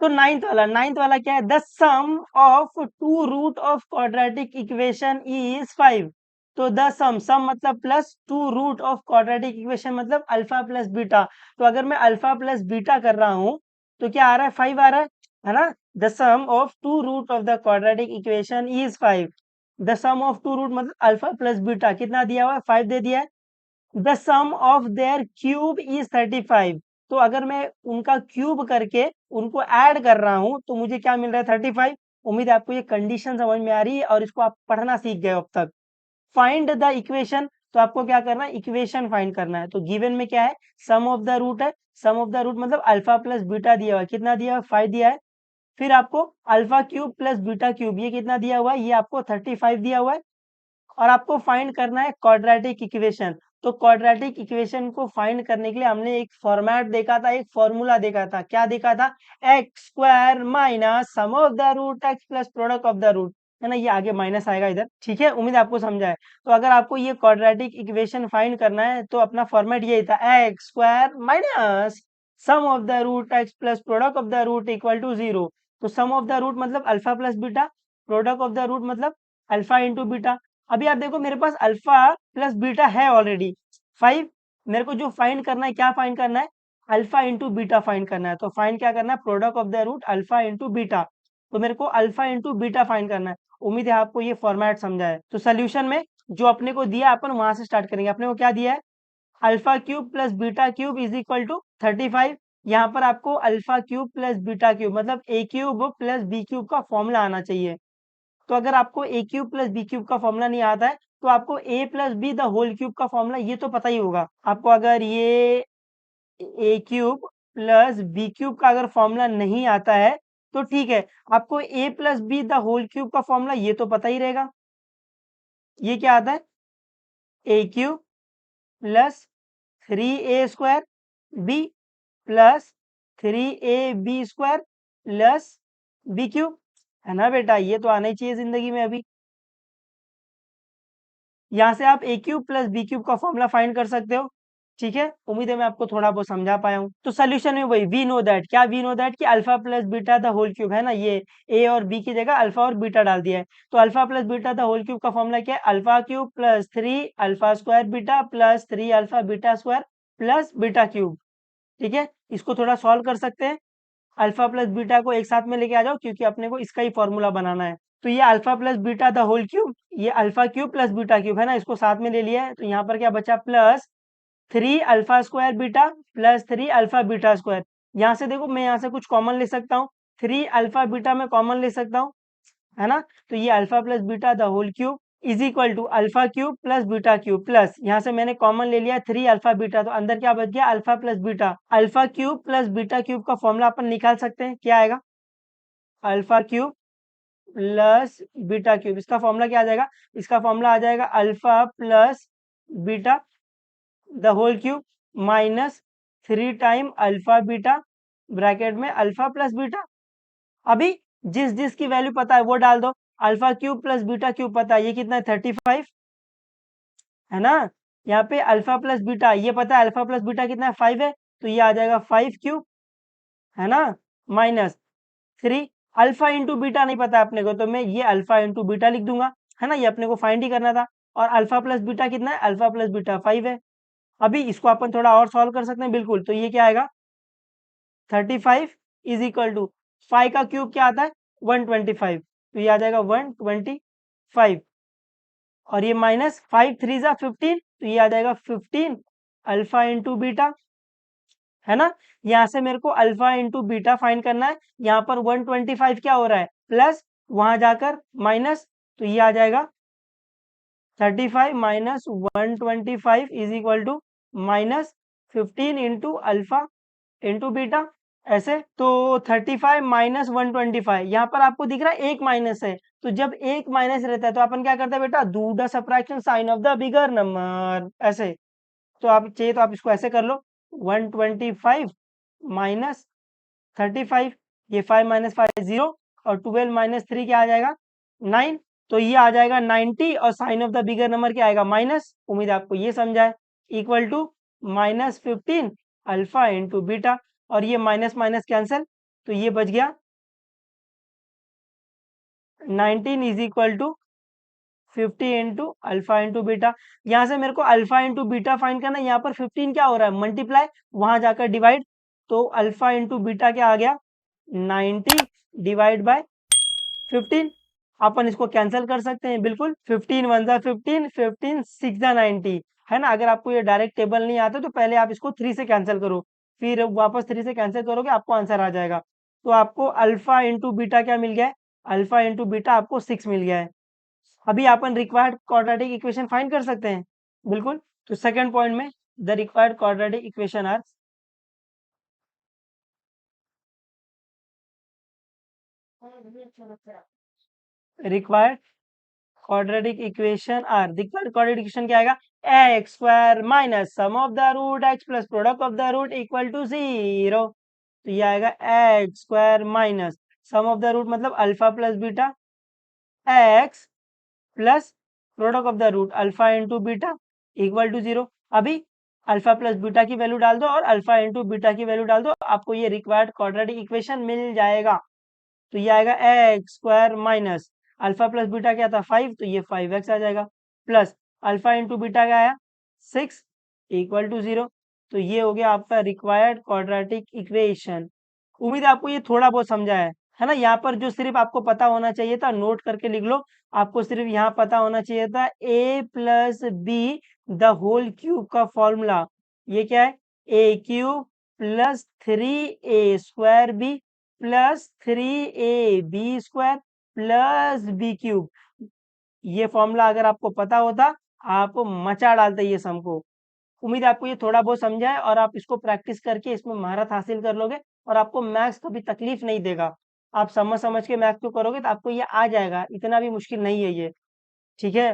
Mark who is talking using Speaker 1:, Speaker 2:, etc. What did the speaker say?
Speaker 1: तो नाइन्थ वाला क्या है, the sum of two root of quadratic equation is 5। तो द सम मतलब plus, two root of quadratic equation मतलब अल्फा प्लस बीटा। तो अगर मैं अल्फा प्लस बीटा कर रहा हूं तो क्या आ रहा है, 5 आ रहा है ना। The sum of two root of the quadratic equation is 5। The sum of two root मतलब अल्फा प्लस बीटा कितना दिया हुआ है, 5 दे दिया है। The sum of their cube is 35। तो अगर मैं उनका क्यूब करके उनको ऐड कर रहा हूं तो मुझे क्या मिल रहा है, 35। उम्मीद है आपको ये कंडीशन समझ में आ रही है और इसको आप पढ़ना सीख गए अब तक। फाइंड द इक्वेशन, तो आपको क्या करना है, इक्वेशन फाइंड करना है। तो गिवन में क्या है, सम ऑफ द रूट है। सम ऑफ द रूट मतलब अल्फा प्लस बीटा दिया हुआ है, कितना दिया हुआ है, 5 दिया है। फिर आपको alpha cube plus beta cube ये कितना दिया हुआ है, ये आपको 35 दिया हुआ है। और आपको फाइंड करना है क्वाड्रेटिक इक्वेशन। तो क्वाड्रेटिक इक्वेशन को फाइंड करने के लिए हमने एक फॉर्मेट देखा था, एक फॉर्मूला देखा था। क्या देखा था, x square minus sum of the root x plus product of the root, है ना। ये आगे माइनस आएगा इधर, ठीक है। उम्मीद है आपको समझा है। तो अगर आपको ये क्वाड्रेटिक इक्वेशन फाइंड करना है तो अपना फॉर्मेट यही था, x square minus sum of the root x plus product of the root equal to 0। तो सम ऑफ द रूट मतलब alpha plus beta, product of the root मतलब अल्फा इंटू बीटा। अभी आप देखो मेरे पास अल्फा प्लस बीटा है already 5। मेरे को जो फाइंड करना है, क्या फाइंड करना है, अल्फा इंटू बीटा फाइंड करना है। तो फाइंड क्या करना है, product of the root alpha into beta. तो मेरे को अल्फा इंटू बीटा फाइंड करना है। उम्मीद है आपको ये फॉर्मेट समझा है। तो सोल्यूशन में जो अपने को दिया अपन वहां से स्टार्ट करेंगे। अपने को क्या दिया है, alpha cube plus beta cube is equal to 35। यहाँ पर आपको alpha cube plus beta cube मतलब a cube plus b cube का फॉर्मूला आना चाहिए। तो अगर आपको a cube plus b cube का फॉर्मूला नहीं आता है तो आपको a plus b the whole cube का फॉर्मूला ये तो पता ही होगा आपको। अगर ये a cube plus b cube का अगर फॉर्मूला नहीं आता है तो ठीक है, आपको a plus b the whole cube का फॉर्मूला ये तो पता ही रहेगा। ये क्या आता है, a cube plus 3a² b plus 3ab² plus b cube, है ना बेटा। ये तो आना ही चाहिए जिंदगी में। अभी यहाँ से आप ए क्यूब प्लस बी क्यूब का फॉर्मूला फाइंड कर सकते हो, ठीक है। उम्मीद है मैं आपको थोड़ा बहुत समझा पाया हूँ। तो सोल्यूशन में वही वी नो दैट, क्या वी नो दैट कि alpha plus beta the whole cube, है ना। ये ए और बी की जगह अल्फा और बीटा डाल दिया है। तो alpha plus beta the whole cube का फॉर्मूला क्या है, alpha cube plus 3 alpha square beta plus 3 alpha beta square plus beta cube, ठीक है। इसको थोड़ा सॉल्व कर सकते हैं। अल्फा प्लस बीटा को एक साथ में लेके आ जाओ क्योंकि अपने को इसका ही फॉर्मूला बनाना है। तो ये alpha plus beta the whole cube, ये alpha cube plus beta cube, है ना। इसको साथ में ले लिया है तो यहाँ पर क्या बचा, plus 3 alpha square beta plus 3 alpha beta square. यहाँ से देखो मैं यहाँ से कुछ कॉमन ले सकता हूँ, 3 अल्फा बीटा में कॉमन ले सकता हूँ, है ना। तो ये alpha plus beta the whole cube is equal to alpha cube plus beta cube plus यहाँ से मैंने कॉमन ले लिया 3 अल्फा बीटा, तो अंदर क्या बच गया, alpha plus beta. Alpha cube plus beta cube का फॉर्मूला अपन निकाल सकते हैं, क्या आएगा, alpha cube plus beta cube. इसका फॉर्मूला क्या आ जाएगा, इसका फॉर्मूला आ जाएगा alpha plus beta the whole cube minus 3 time alpha beta bracket में अल्फा प्लस बीटा। अभी जिस जिस की वैल्यू पता है वो डाल दो। Alpha cube plus beta cube पता है, ये कितना है, 35, है ना। यहाँ पे अल्फा प्लस बीटा ये पता है, अल्फा प्लस बीटा कितना है, 5 है। तो ये आ जाएगा 5 क्यूब, है ना, माइनस 3 अल्फा इंटू बीटा नहीं पता अपने को तो मैं ये अल्फा इंटू बीटा लिख दूंगा, है ना। ये अपने को फाइंड ही करना था। और अल्फा प्लस बीटा कितना है, अल्फा प्लस बीटा 5 है। अभी इसको अपन थोड़ा और सॉल्व कर सकते हैं, बिल्कुल। तो ये क्या आएगा, 35 इज इक्वल टू 5 का क्यूब क्या आता है, 125। तो ये आ जाएगा 125 और ये माइनस 5 3 जा 15, तो ये आ जाएगा 15 अल्फा इंटू बीटा, है ना। यहाँ से मेरे को अल्फा इंटू बीटा फाइंड करना है। यहाँ पर 125 क्या हो रहा है, प्लस, वहां जाकर माइनस, तो ये आ जाएगा 35 minus 125 is equal to minus 15 into alpha into beta, ऐसे। तो 35 माइनस 125, यहाँ पर आपको दिख रहा है एक माइनस है। तो जब एक माइनस रहता है तो अपन क्या करते हैं बेटा, do the subtraction sign of the bigger number, ऐसे। तो आप चाहिए तो आप इसको ऐसे कर लो, 125 माइनस 35, ये 5 माइनस 5 0 और 12 माइनस 3 क्या आ जाएगा, 9। तो ये आ जाएगा 90 और sign of the bigger number क्या आएगा, माइनस। उम्मीद है आपको ये समझा है। Equal to minus 15 alpha into beta, और ये माइनस माइनस कैंसिल, तो ये बच गया 19 is equal to 50 into alpha into beta. यहाँ से मेरे को अल्फा इंटू बीटा फाइंड करना है। यहाँ पर 15 क्या हो रहा है, मल्टीप्लाई, वहां जाकर डिवाइड। तो अल्फा इंटू बीटा क्या आ गया, 90 डिवाइड बाय 15। अपन इसको कैंसिल कर सकते हैं, बिल्कुल। 15 वन जा 15, 15 सिक्स जा 90, है ना। अगर आपको ये डायरेक्ट टेबल नहीं आता तो पहले आप इसको 3 से कैंसिल करो, फिर वापस 3 से कैंसिल करोगे, आपको आंसर आ जाएगा। तो आपको अल्फा इंटू बीटा क्या मिल गया है, अल्फा इंटू बीटा आपको 6 मिल गया है। अभी अपन रिक्वायर्ड क्वाड्रेटिक इक्वेशन फाइंड कर सकते हैं, बिल्कुल। तो सेकंड पॉइंट में the required quadratic equation are, required quadratic equation are, required quadratic equation क्या आएगा, x square minus sum of the root x plus product of the root equal to 0। तो ये आएगा x square minus sum of the root मतलब alpha plus beta, x plus product of the root alpha into beta equal to 0। अभी alpha plus beta की value डाल दो और alpha into beta की वैल्यू डाल दो, आपको ये रिक्वायर्ड क्वाड्रेटिक इक्वेशन मिल जाएगा। तो ये आएगा x square minus alpha plus beta क्या था 5, तो ये 5x आ जाएगा, प्लस अल्फा इंटू बीटा क्या आया 6 इक्वल टू 0। तो ये हो गया आपका रिक्वायर्ड क्वाड्रेटिक इक्वेशन। उम्मीद है आपको ये थोड़ा बहुत समझा है ना। यहाँ पर जो सिर्फ आपको पता होना चाहिए था, नोट करके लिख लो। आपको सिर्फ यहाँ पता होना चाहिए था a plus b the whole cube का फॉर्मूला। ये क्या है, a cube plus 3a² b plus 3ab square plus b cube. ये फॉर्मूला अगर आपको पता होता, आप मचा डालते ये सम को। उम्मीद है आपको ये थोड़ा बहुत समझा है और आप इसको प्रैक्टिस करके इसमें महारत हासिल कर लोगे और आपको मैथ्स कभी तकलीफ नहीं देगा। आप समझ समझ के मैथ्स को करोगे तो आपको ये आ जाएगा, इतना भी मुश्किल नहीं है ये, ठीक है।